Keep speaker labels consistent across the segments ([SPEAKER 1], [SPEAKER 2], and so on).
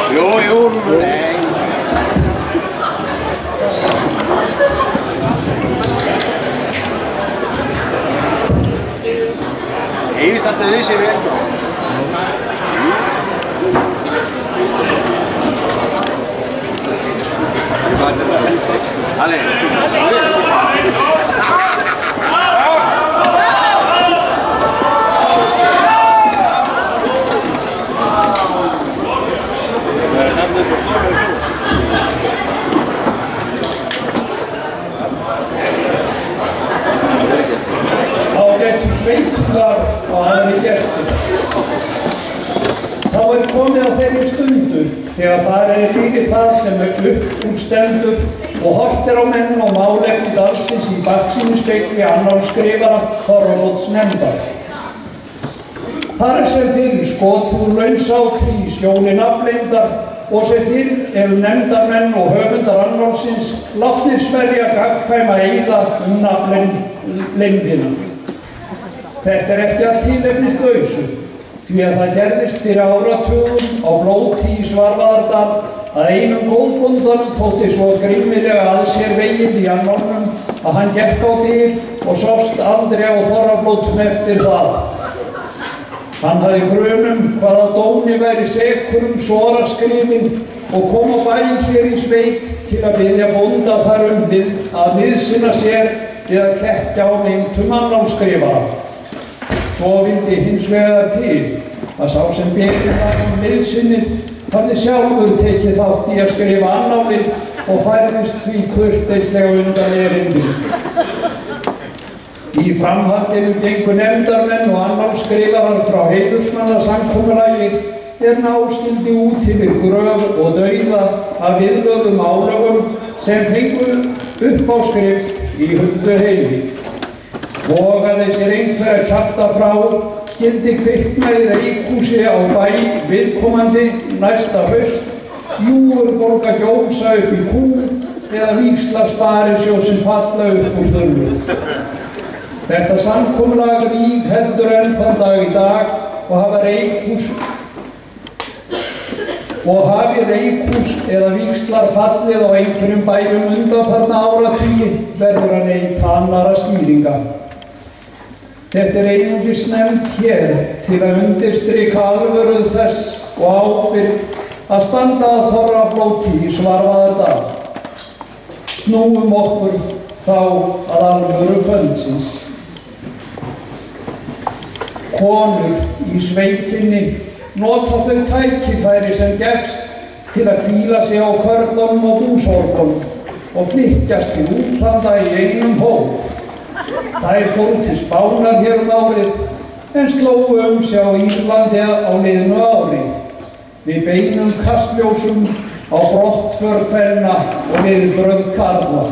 [SPEAKER 1] Jú, nei. Heyrist alltaf við sig vel. Alle.
[SPEAKER 2] Ágætu sveitungar og aðrir gestir. Þá komið að þeirri stundu þegar farið yfir það sem upp úr stendur og horft á menn og málefni dalsins í baksýnisspegli annars skrifara Þorvalds nefndar. Þar sem fyrir skotið launsátri í skjóli nafnleyndar og sem fyrir eru nefndarmenn og höfundar annálsins látnir sverja gagnkvæma eyða nafnleyndina. Þetta ekki að tilefnislausu, því að það gerðist fyrir áratugum á blóti í Svarfaðardal að einum góðbóndanum þótti svo grimmilega að sér veginn í annálnum að hann gekk á dyr og sást aldrei á þorrablótum eftir það. Hann hafði grunum hvaða dómi væri sekur soraskrifin og kom á bæinn hér í sveit til að biðja bónda þar að miðsinna sér við að klekkja á meintum annálskrifara. Svo vildi hins vegar til að sá sem betur þar miðsinnið hafði sjálfur tekið þátt í að skrifa annálinn og færðist því kurteislega undan erindi. Í framhaldinu gengu nefndarmenn og annálsskrifarar frá heiðursmannasamkomulagi náskildi út yfir gröf og dauða af viðlögðum álögum sem fengu uppáskrift í huldu heili. Vogaði sér einhver að kjafta frá, skyldi kvikna í reikhúsi á bæ viðkomandi næsta haust, júur borga gjósa upp í kú eða víxla sparisjóðsins falla upp úr þurru. Þetta samkomulag heldur enn þann dag í dag og hafi reikhús eða víxlar fallið á einhverjum bæjum undanfarna áratugi verður að neita annarra skýringa. Þetta einungis nefnt hér til að undirstrika alvöru þess og ábyrgð að standa að þorrablóti í Svarfaðardal. Snúum okkur þá að alvöru kvöldsins. Konur í sveitinni nota þau tækifæri sem gefst til að hvíla sig á körlunum og búsorgunum og flykkjast til útlanda í einum hóp. Þær fóru til Spánar hér árið en slóu sjá Írlandi á liðnu ári. Við beinum kastljósum á brottför kvenna og viðbrögð karla.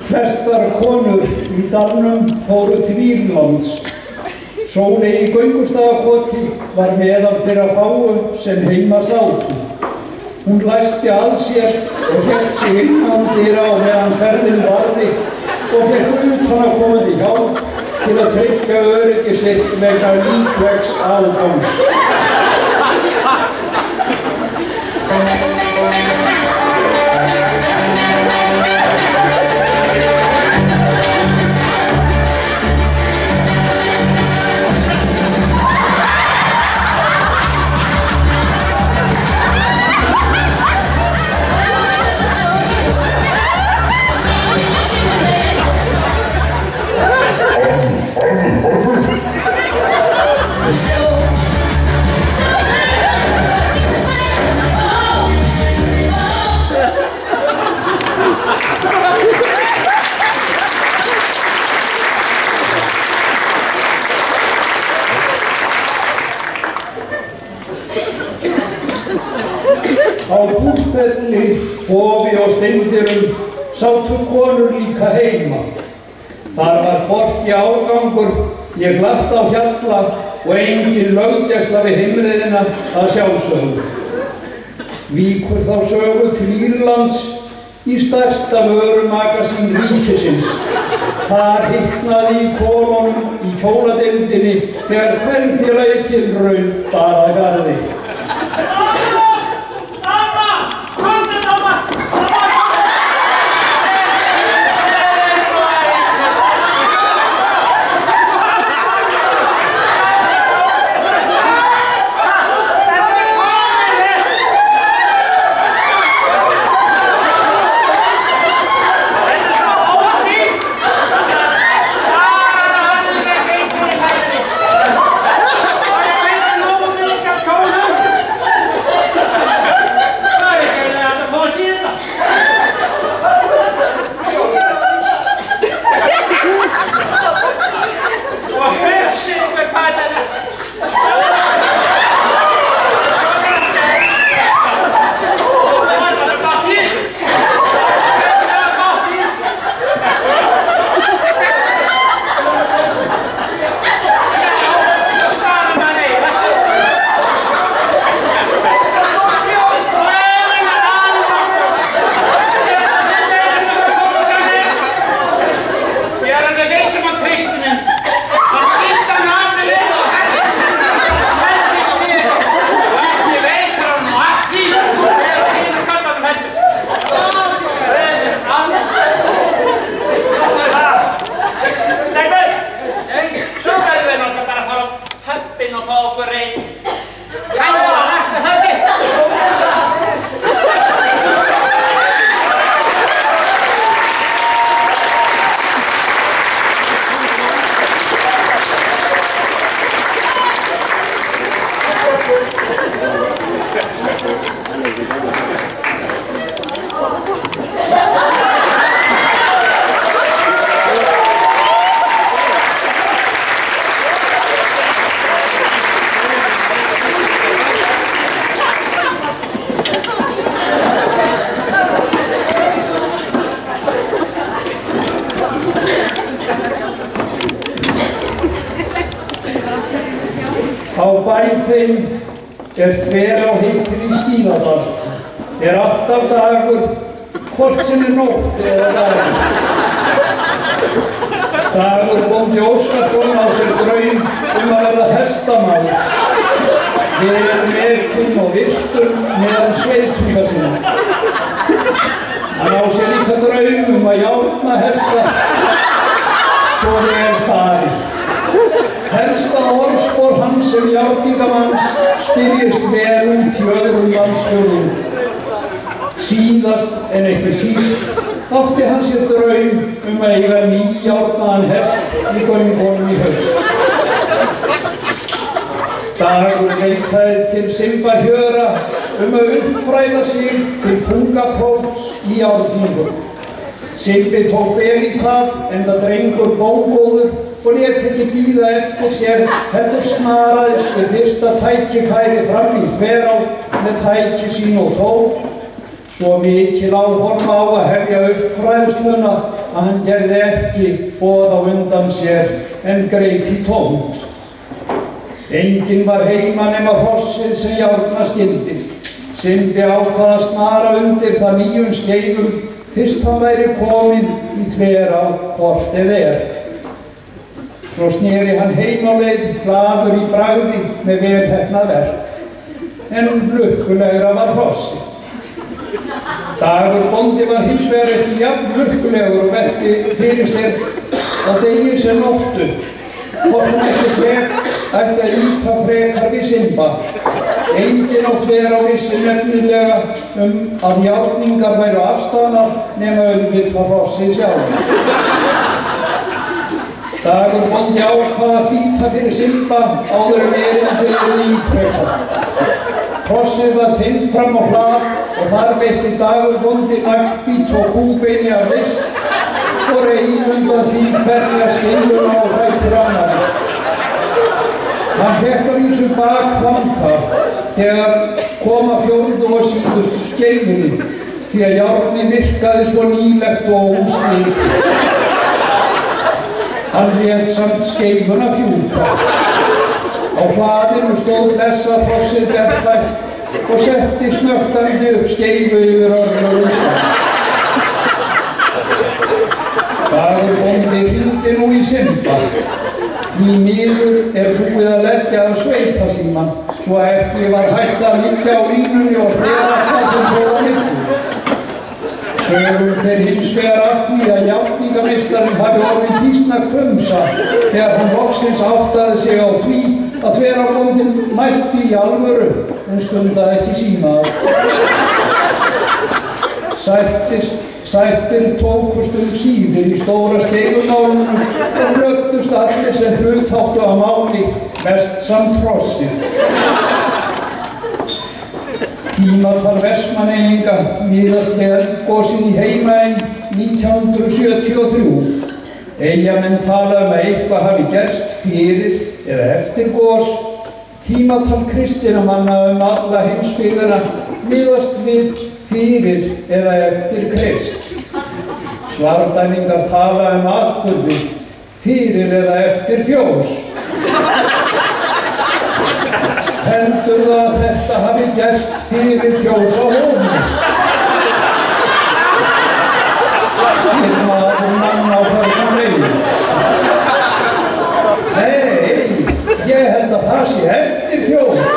[SPEAKER 2] Flestar konur í dalnum fóru til Írlands. Sóli í Göngustafakoti var meðal þeirra fáu sem heima sátu. Hún læsti að sér og hélt sig innan dyra á meðan ferðin varði og fékk utanaðkomandi hjálp til að tryggja öryggi sitt vegna líklegs aðgangs. Á búrfelli, hofi og steindyrum sátu konur líka heima. Þar var hvorki ágangur, né glatt á hjalla og engin löggæsla við heimreiðina að sjálfsögðu. Víkur þá sögu til Írlands í stærsta vörumagasín ríkisins. Þar hitnaði í kolunum í kjóladeildinni þegar kvenfélagi tilraun bar að garði. Á bæ þeim þver á heitir í Skínadal alltaf dagur, hvort sem nótt eða dagur. Dagur bóndi Óskarsson á sér draum að verða hestamaður. Vel metinn og virtur meðan sveitunga sinna. Hann á sér líka draum að járna hesta, svo vel farið. Helsta orðspor hans sem járningamanns spyrjist vel út í öðrum landsfjörðum. Síðast en ekki síst átti hann sér draum að eiga nýjárnaðan hest í Göngunum í haust. Dagur leitaði til Simbahjöra að uppfræða sig til pungaprófs í járningu. Simbi tók vel í það, enda drengur bóngóður og lét ekki bíða eftir sér, heldur snaraðist við fyrsta tækifæri fram í þverá með tæki sín og tól. svo mikil áform á að hefja upp fræðsluna að hann gerði ekki boð á undan sér en greip í tómt. Enginn var heima nema hrossið sem járna skyldi. Simbi ákvað að snara undir það nýjum skeifum fyrst hann væri kominn í þverá hvort eð Svo sneri hann heim á leið, glaður í bragði með velheppnað verk. En lukkulegra var hrossið. Dagur bóndi var hins vegar ekki jafn lukkulegur og velti fyrir sér á degi sem nóttu. Hvort hann ekki ætti að ýta frekar við Simba. Enginn á þverá vissi nefnilega að járningar væru afstaðnar nema auðvitað hrossið sjálf. Dagur bóndi ákvað að flýta fyrir Simba áður en erindið ítrekað. Hrossið var teymt fram á hlað og þar veitti Dagur bóndi naglbít og kúbeini af list og reif undan því hverja skeifuna á fætur annarri. Hann fékk að vísu bakþanka þegar kom að fjórðu og síðustu skeifunni því að járnið virkaði svo nýlegt og óslitið. Hann lét samt skeifuna fjúka. Á hlaðinu stóð blessað hrossið berfætt og setti snöggtandi upp skeifu yfir örlögum skap. Dagur bóndi hringdi nú í Simba. Því miður búið að leggja af sveitasímann svo að ekki var hægt að liggja á línunni og hlera hvaðum frá miklu. Sögum þeir hins vegar af því að járningameistarinn hafi orðið býsna hvumsa þegar hann loksins áttaði sig á því að þverabóndinn mætti í alvöru en stundaði ekki síma á. Sættir tókust síðir í stóra skeifumálunum og glöddust allir sem hlutáttu að máli mest samt hrossið. Tímatal Vestmannaeyinga miðast við eldgosið í Heimaey 1973. Eyjamenn tala að eitthvað hafi gerst fyrir eða eftir gos. Tímatal kristinna manna alla heimsbyggðina miðast við fyrir eða eftir Krist. Svardælingar tala atburði fyrir eða eftir fjós. Heldur það að þetta hafi gerst fyrir fjós á Hóni? Spyr maður mann á förnum veginn. Nei, ég held að það sé eftir fjós.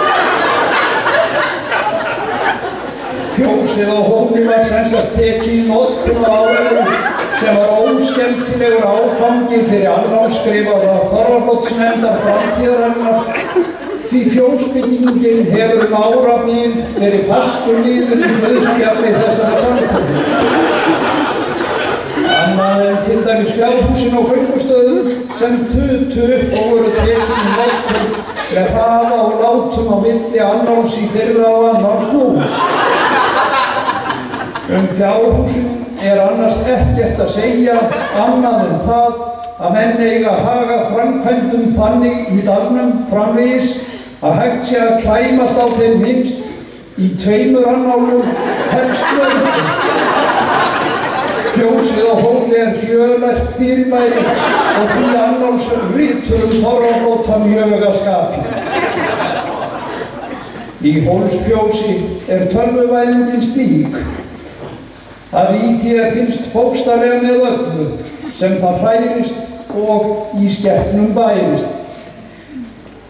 [SPEAKER 2] Fjósið á Hóni var semsagt tekið í notkun á árinu sem var óskemmtilegur áfangi fyrir alvárskrifaða Þorrablótsnefndar framtíðarinnar. Því fjósbyggingin hefur árabil verið fastur liður í guðspjalli þessara samkomu. Annað en til dæmis fjárhúsin á Göngustöðum sem tutu upp og voru tekin í notkun með hraða og látum á milli annáls í fyrra og annáls nú. Fjárhúsin annars ekkert að segja annað en það að menn eiga að haga framkvæmdum þannig í dalnum framvegis að hægt sé að klæmast á þeim minnst í 2 annálum helst lögum. Fjósið á Hóni fjölært fyrirbæri og því annálsriturum Þorrablóta mjög að skapi. Í Hólsfjósi tölvuvæðingin slík að í því finnst bókstaflega með öllu sem það hrærist og í skepnum bærist.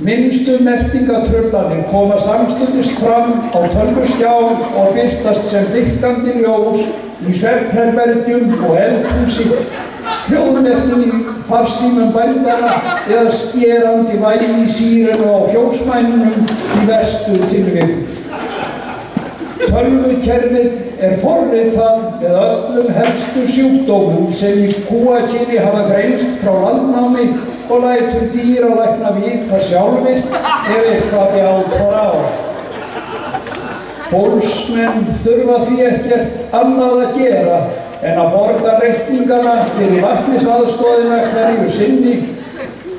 [SPEAKER 2] Minnstu merkingatruflanir koma samstundis fram á tölvuskjá og birtast sem blikkandi ljós í svefnherbergjum og eldhúsi, hljóðmerkin í farsímum bændana eða skerandi vægi í sírenu á fjósmænunum í verstu tilvikum. Tölvukerfið forritað með öllum helstu sjúkdómum sem í kúakyni hafa greinst frá landnámi og lætur dýralækna vita sjálfir ef eitthvað bjátar á. Hólsmenn þurfa því ekkert annað að gera en að borga reikningana fyrir læknisaðstoðina hverju sinni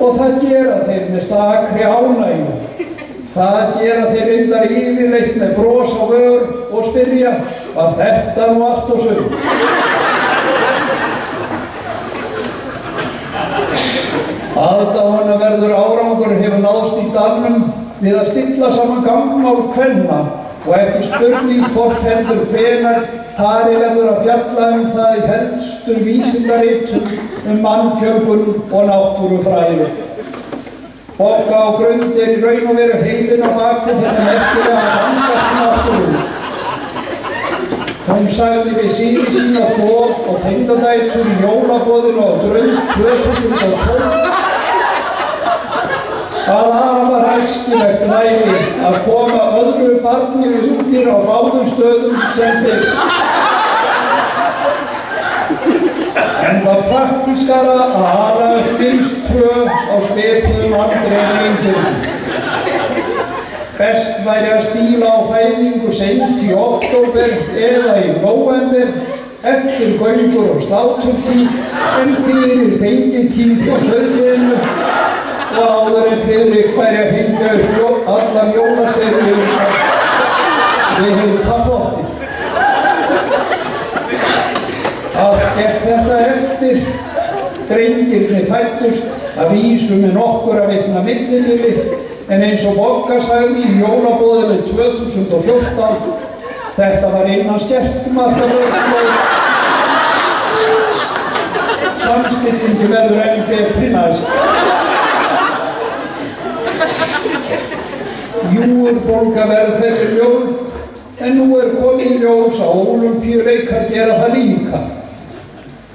[SPEAKER 2] og það gera þeir með stakri ánægju. Það gera þeir reyndar yfirleitt með bros á vör og spyrja, var þetta nú allt og sumt? Aðdáunarverður árangur hefur náðst í dalnum við að stilla saman gangmál kvenna og ekki spurning hvort heldur hvenær Ari verður að fjalla það í helstur vísindaritum mannfjölgun og náttúrufræði. Bogga á grund í raun og veru heilinn á bakvið þetta merkilega gangverk náttúrunni. Hún sagði við syni sína 2 og tengdadætur í jólaboðinu á grund 2012 að afar æskilegt væri að koma öðru barni undir á báðum stöðum sem fyrst. Enda praktískara að ala upp minnst 2 á svipuðum aldri en einhverjum. Best væri að stíla á fæðingu seint í október eða í nóvember eftir göngur og sláturtíð en fyrir fengitíð á sauðfénu og áður en Friðrik færi að hengja upp allar jólaseríur við hefum tappotti. Allt gekk þetta eftir. Drengirnir fæddust að vísu með nokkurra vikna millibili en eins og Bogga sagði í jólaboðinu 2014 þetta var innan skerpmarkavörn samstillingin verður enn betri næst. Júurbólga verður mjólk en nú komið í ljós að Ólympíuleikar gera það líka.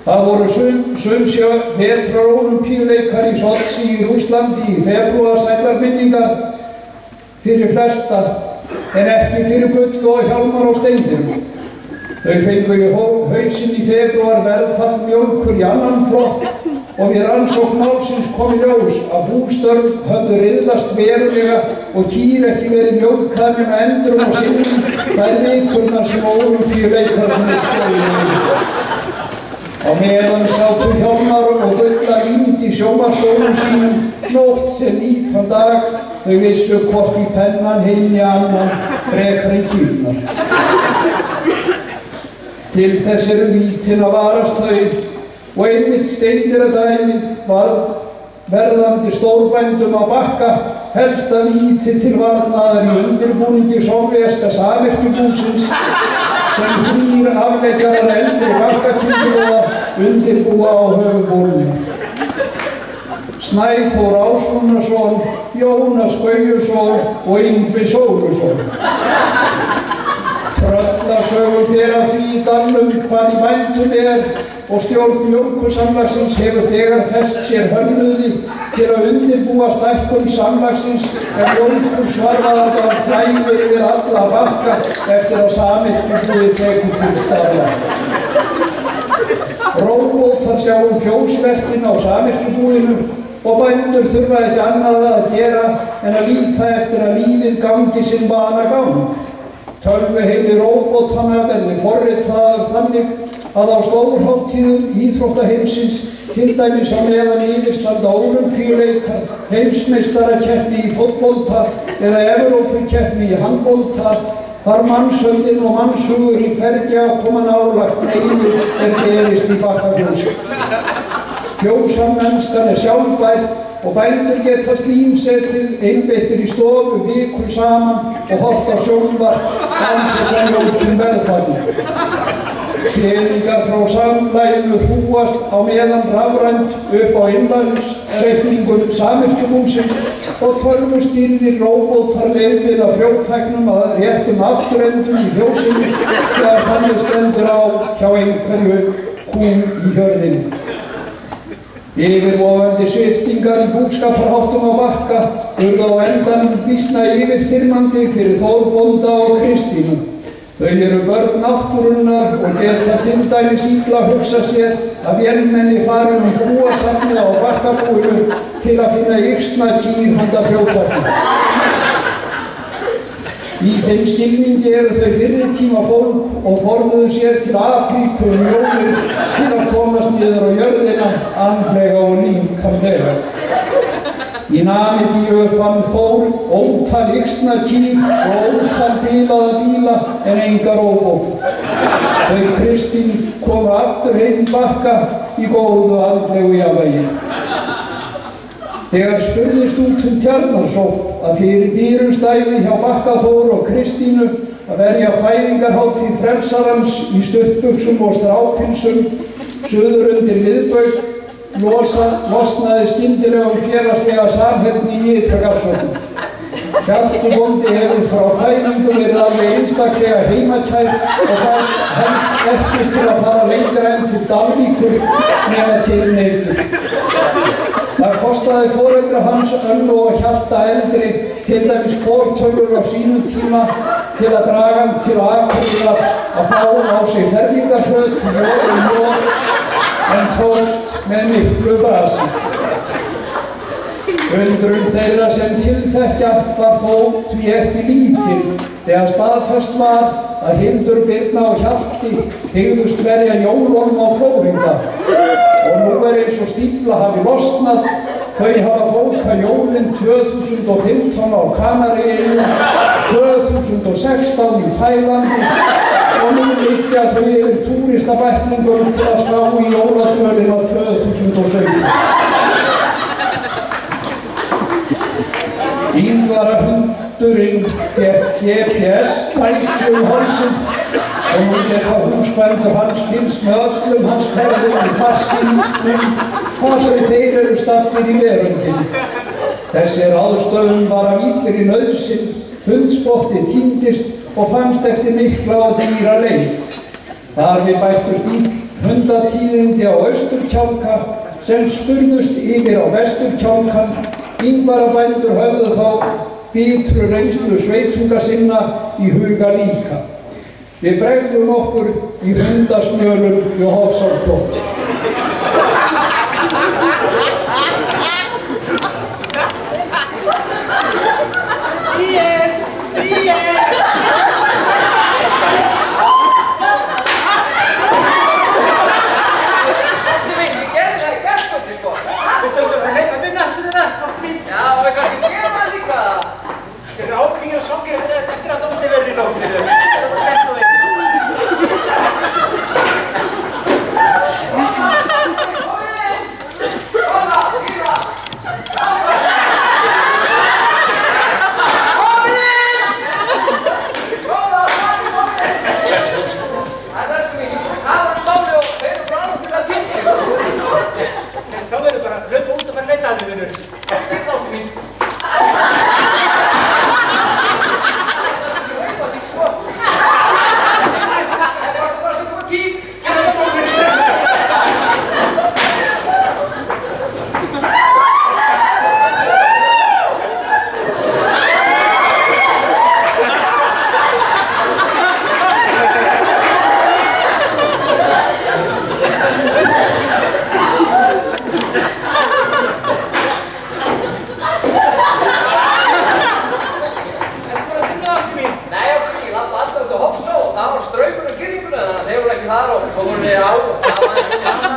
[SPEAKER 2] Það voru sumsjö vetrar-Ólympíuleikar í Sochi í Rússlandi í febrúar sælar minningar fyrir flesta en ekki fyrir Gull og Hjálmar og Steindir. Þau fengu í hausinn í febrúar verðfall mjólkur í annan flokk og við rannsókn málsins kom í ljós að bústörf höfðu riðlast verulega og kýr ekki verið mjólkaðar nema endrum og sinnum þær vikurnar sem Ólympíuleikarnir stóðu. Á meðan sátu Hjálmar og Gulla rýnd í sjónvarpsstólum sínum nótt sem nýtan dag þau vissu hvort í þennan hinn í annan frekar en kýrnar. Til þess eru vítin að varast þau og einmitt Steindir að dæmið var verðandi stórbændum á Bakka helsta víti til varnaðar í undirbúningi sovvéska samvirkjubúsins sem 3 afleikarar eldri Bakkakynslóðar undirbúa á höfuðbólunni. Snæþór Ásrúnarsson, Jónas Gaujusson og Yngvi Sólusson. Tröllasögur fer af því í dalnum hvað í bændum og stjórn mjólkursamlagsins hefur þegar fest sér hönnuði til að undirbúa stækkun samlagsins en mjólkursvarfaðardal flæðir yfir alla Bakka eftir að samvirkjubúið tekur til starfa. Róbótar sjá fjósverkin á samvirkjubúinu og bændur þurfa ekki annað að gera en að líta eftir að lífið gangi sinn vanagang. Tölvuheili róbótanna verði forritaður þannig að á stórhátíðum íþróttaheimsins, til dæmis á meðan yfirstanda Ólympíuleikar, heimsmeistarakeppni í fótbolta eða Evrópukeppni í handbolta, þar mannshöndin og mannshugur í hvergi að koma nálægt neinu gerist í Bakkafjósi. Fjósamennskan sjálfbær og bændur geta slímsetið einbeittir í stofu vikur saman og horft á sjónvarp án þess að njóta sín verðfalli. Peningar frá samlaginu hrúast á meðan rafrænt upp á innlánsreikningum samvirkjubúsins og tölvustýrðir róbótar leiðbeina frjótæknum að réttum afturendum í fjósinu þegar þannig stendur á hjá einhverju kú í hjörðinni. Yfirvofandi sviptingar í búskaparháttum á Bakka urðu á endanum býsna yfirþyrmandi fyrir Þór bónda og Kristínu. Þau eru börn náttúrunnar og geta til dæmis illa hugsa sér að vélmenni fari búasafnið á Bakkabúinu til að finna yxna kýr handa frjótækni. Í þeim skilningi eru þau fyrri tíma fólk og forðuðu sér til Afríku jólin til að komast niður á jörðina andlega og líkamlega. Í Namibíu fann Þór ótal yxna kýr og ótal bilaða bíla en enga róbót. Þau Kristín komu aftur heim í Bakka í góðu andlegu jafnvægi. Þegar spurðist út Tjarnarsókn að fyrir dýrum stæði hjá Bakka Þór og Kristínu að verja fæðingarhátíð frelsarans í stuttbuxum og strápilsum suður undir miðbaug losnaði skyndilega félagslega samheldni í Ytra-Garðshorni. Hjalti bóndi hefur frá fæðingu verið alveg einstaklega heimakær og fannst helst ekki til að fara lengra en til Dalvíkur nema til Neitur. Það kostaði foreldra hans Önnu og Hjalta eldri til dæmis fortölur á sínum tíma til að draga hann til Akureyrar að fá á sig fermingarföt en tókst með miklu brasi. Undrun þeirra sem tilþekkja var þó því ekki lítil þegar staðfest var að Hildur, Birna og Hjalti hygðust verja jólunum á Flórinda og nú eins og stífla hafi losnað. Þau hafa bókað jólin 2015 á Kanaríeyjum, 2016 í Tælandi og nú liggja þau yfir túristabæklingum til að slá í jóladvölin á 2017. Ingvarahundurinn fékk GPS-tæki hálsinn og nú geta húsbændur hans fylgst með öllum hans ferðum í passinn hvað sem þeir eru staddir í veröldinni. Þessi ráðstöfun var af illri nauðsyn, hundspotti týndist og fannst eftir mikla og dýra leit. Þar við bættust ill hundatíðindi á Austurkjálka sem spurðust yfir á Vesturkjálkan. Ingvarabændur höfðu þá bitru reynslu sveitunga sinna í huga líka. Við bregðum okkur í hundasmjölum í Hofsárkrók.
[SPEAKER 3] Straumur og girðinguna þannig að þeir voru ekki þar og svo voru við á, það var eins og